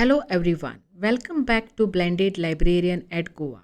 Hello everyone, welcome back to Blended Librarian at Goa.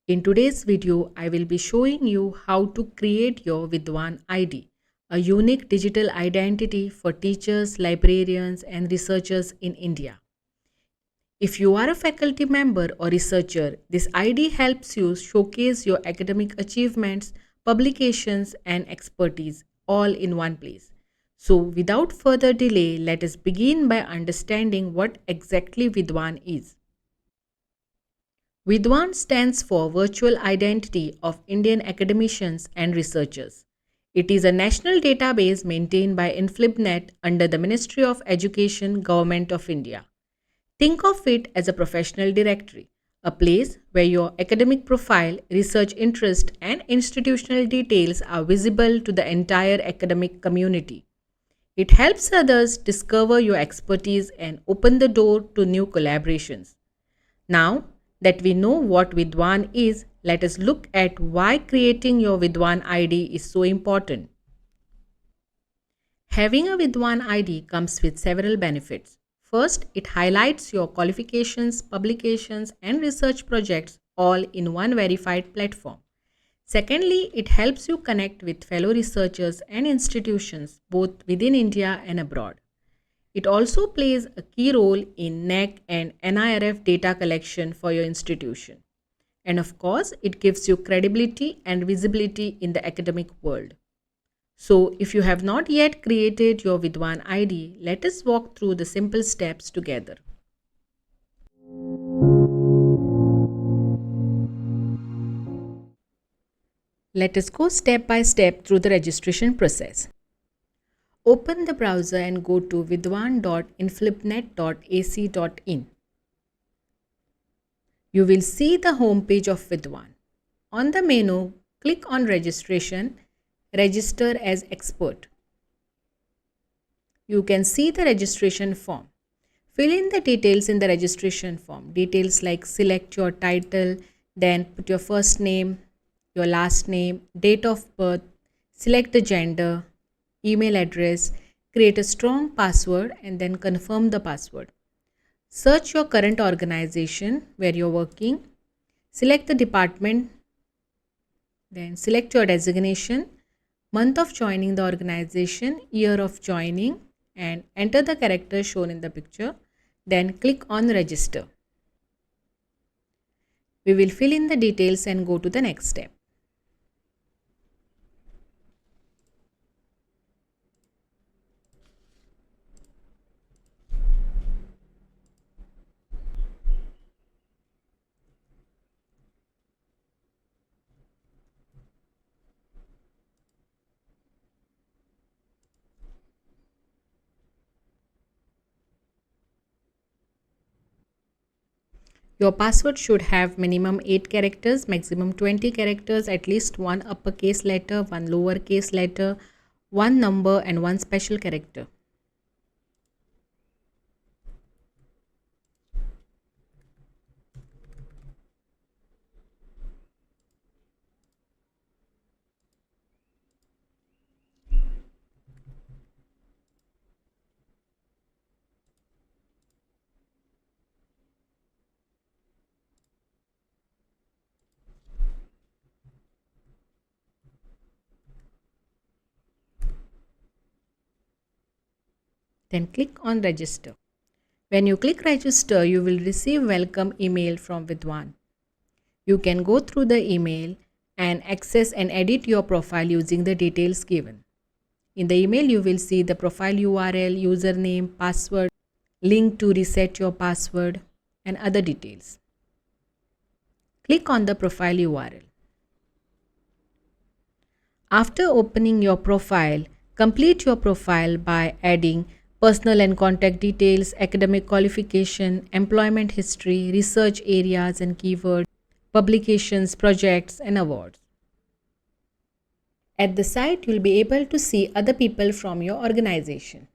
In today's video, I will be showing you how to create your VIDWAN ID, a unique digital identity for teachers, librarians and researchers in India. If you are a faculty member or researcher, this ID helps you showcase your academic achievements, publications and expertise all in one place. So without further delay, let us begin by understanding what exactly VIDWAN is. VIDWAN stands for Virtual Identity of Indian Academicians and Researchers. It is a national database maintained by INFLIBNET under the Ministry of Education, Government of India. Think of it as a professional directory, a place where your academic profile, research interest, and institutional details are visible to the entire academic community. It helps others discover your expertise and open the door to new collaborations. Now that we know what VIDWAN is, let us look at why creating your VIDWAN ID is so important. Having a VIDWAN ID comes with several benefits. First, it highlights your qualifications, publications, and research projects all in one verified platform. Secondly, it helps you connect with fellow researchers and institutions both within India and abroad. It also plays a key role in NAC and NIRF data collection for your institution. And of course, it gives you credibility and visibility in the academic world. So, if you have not yet created your VIDWAN ID, let us walk through the simple steps together. Let us go step by step through the registration process. Open the browser and go to vidwan.inflibnet.ac.in. You will see the home page of VIDWAN. On the menu, click on Registration, Register as Expert. You can see the registration form. Fill in the details in the registration form. Details like select your title, then put your first name, your last name, date of birth, select the gender, email address, create a strong password and then confirm the password. Search your current organization where you're working, select the department, then select your designation, month of joining the organization, year of joining and enter the characters shown in the picture, then click on register. We will fill in the details and go to the next step. Your password should have minimum 8 characters, maximum 20 characters, at least one uppercase letter, one lowercase letter, one number and one special character. Then click on register. When you click register, you will receive welcome email from VIDWAN. You can go through the email and access and edit your profile using the details given. In the email, you will see the profile URL, username, password, link to reset your password and other details. Click on the profile URL. After opening your profile, complete your profile by adding personal and contact details, academic qualification, employment history, research areas and keywords, publications, projects and awards. At the site, you will be able to see other people from your organization.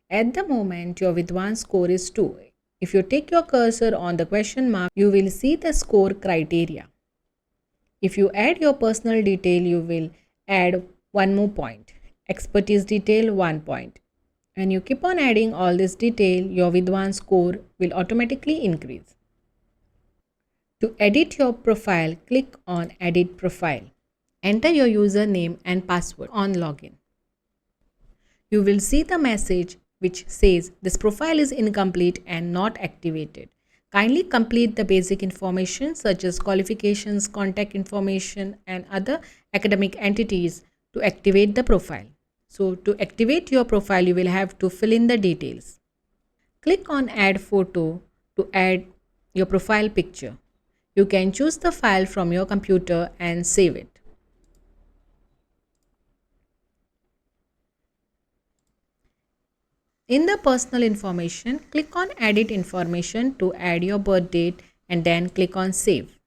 At the moment, your VIDWAN score is 2. If you take your cursor on the question mark, you will see the score criteria. If you add your personal detail, you will add one more point. Expertise detail 1 point. When you keep on adding all this detail, your VIDWAN score will automatically increase. To edit your profile, click on Edit Profile. Enter your username and password on login. You will see the message which says this profile is incomplete and not activated. Kindly complete the basic information such as qualifications, contact information, and other academic entities to activate the profile. So, to activate your profile, you will have to fill in the details. Click on Add Photo to add your profile picture. You can choose the file from your computer and save it. In the personal information, click on Edit Information to add your birth date and then click on Save.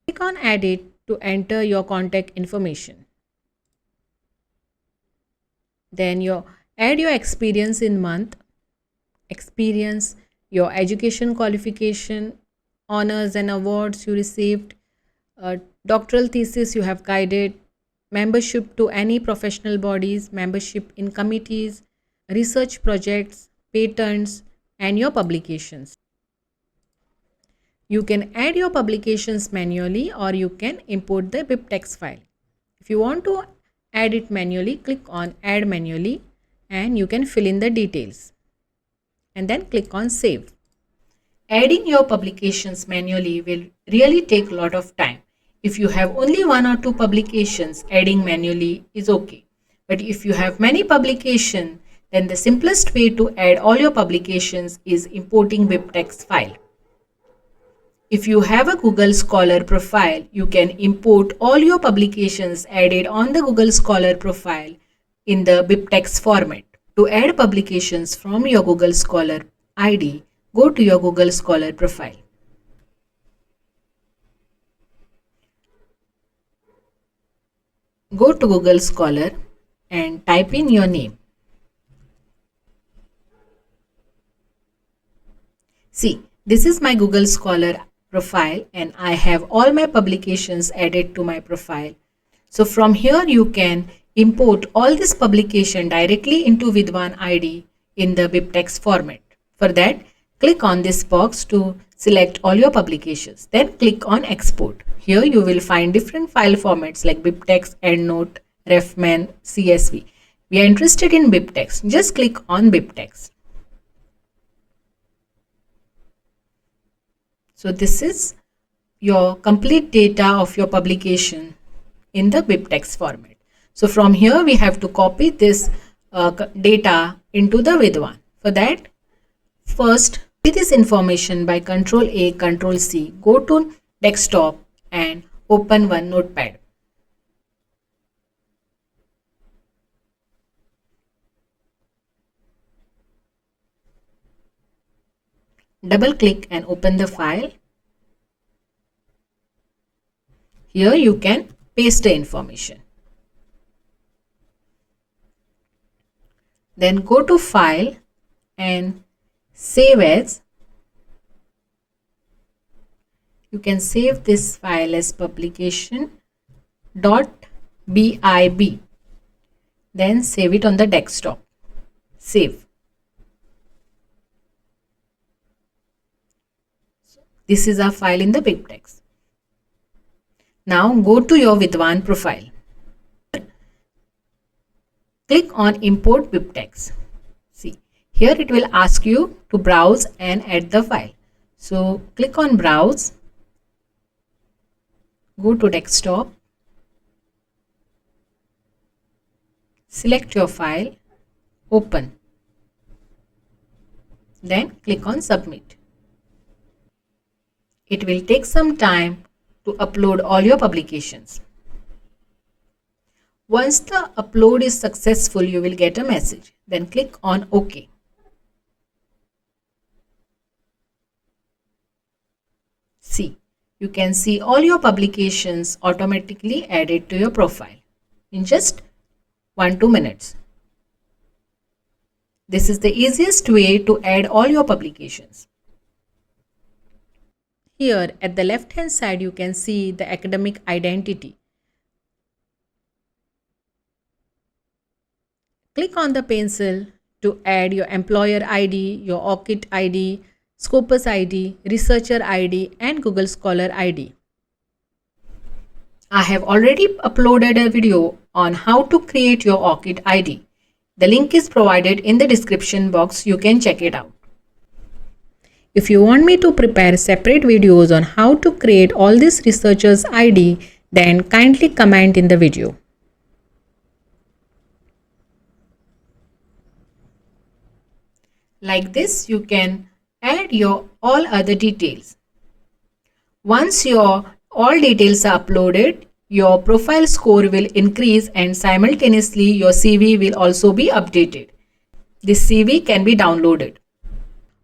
Click on Edit to enter your contact information. Then add your experience in month, experience, your education qualification, honors and awards you received, doctoral thesis you have guided, membership to any professional bodies, membership in committees, research projects, patents, and your publications. You can add your publications manually or you can import the BibTeX file. If you want to add it manually, click on Add Manually and you can fill in the details and then click on Save. Adding your publications manually will really take a lot of time. If you have only one or two publications, adding manually is okay. But if you have many publications, then the simplest way to add all your publications is importing BibTeX file. If you have a Google Scholar profile, you can import all your publications added on the Google Scholar profile in the BibTeX format. To add publications from your Google Scholar ID, go to your Google Scholar profile. Go to Google Scholar and type in your name. See, this is my Google Scholar profile and I have all my publications added to my profile. So from here you can import all this publication directly into VIDWAN ID in the BibTeX format. For that, click on this box to select all your publications. Then click on Export. Here you will find different file formats like BibTeX, EndNote, RefMan, CSV. We are interested in BibTeX. Just click on BibTeX. So this is your complete data of your publication in the BibTeX format. So from here we have to copy this data into the VIDWAN. For that, first copy this information by Ctrl A, Ctrl C. Go to desktop and open one notepad. Double click and open the file. Here you can paste the information. Then go to File and Save As. You can save this file as publication.bib. Then save it on the desktop. Save. This is our file in the BibTeX. Now go to your VIDWAN profile. Click on Import BibTeX. See, here it will ask you to browse and add the file. So click on Browse. Go to Desktop. Select your file. Open. Then click on Submit. It will take some time to upload all your publications. Once the upload is successful, you will get a message. Then click on OK. See, you can see all your publications automatically added to your profile in just 1-2 minutes. This is the easiest way to add all your publications. Here at the left hand side you can see the academic identity. Click on the pencil to add your employer ID, your ORCID ID, Scopus ID, Researcher ID, and Google Scholar ID. I have already uploaded a video on how to create your ORCID ID. The link is provided in the description box. You can check it out. If you want me to prepare separate videos on how to create all these researchers' ID, then kindly comment in the video. Like this, you can add your all other details. Once your all details are uploaded, your profile score will increase and simultaneously your CV will also be updated. This CV can be downloaded.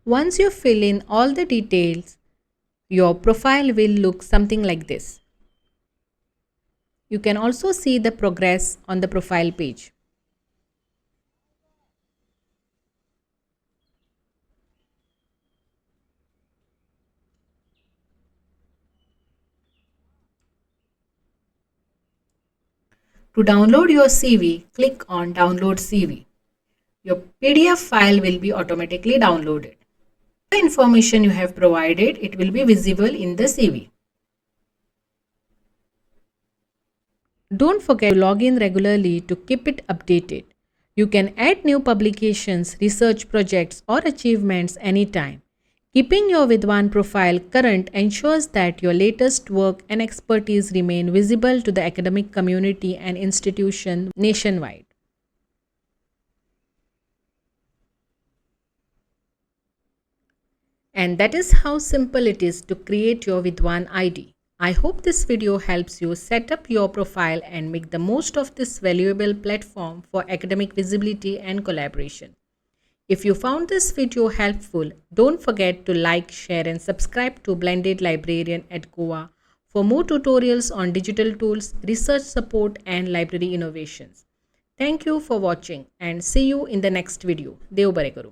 Once you fill in all the details, your profile will look something like this. You can also see the progress on the profile page. To download your CV, click on Download CV. Your PDF file will be automatically downloaded. The information you have provided, it will be visible in the CV. Don't forget to log in regularly to keep it updated. You can add new publications, research projects, or achievements anytime. Keeping your VIDWAN profile current ensures that your latest work and expertise remain visible to the academic community and institutions nationwide. And that is how simple it is to create your VIDWAN ID. I hope this video helps you set up your profile and make the most of this valuable platform for academic visibility and collaboration. If you found this video helpful, don't forget to like, share and subscribe to Blended Librarian at Goa for more tutorials on digital tools, research support and library innovations. Thank you for watching and see you in the next video. Dev Bare Karu.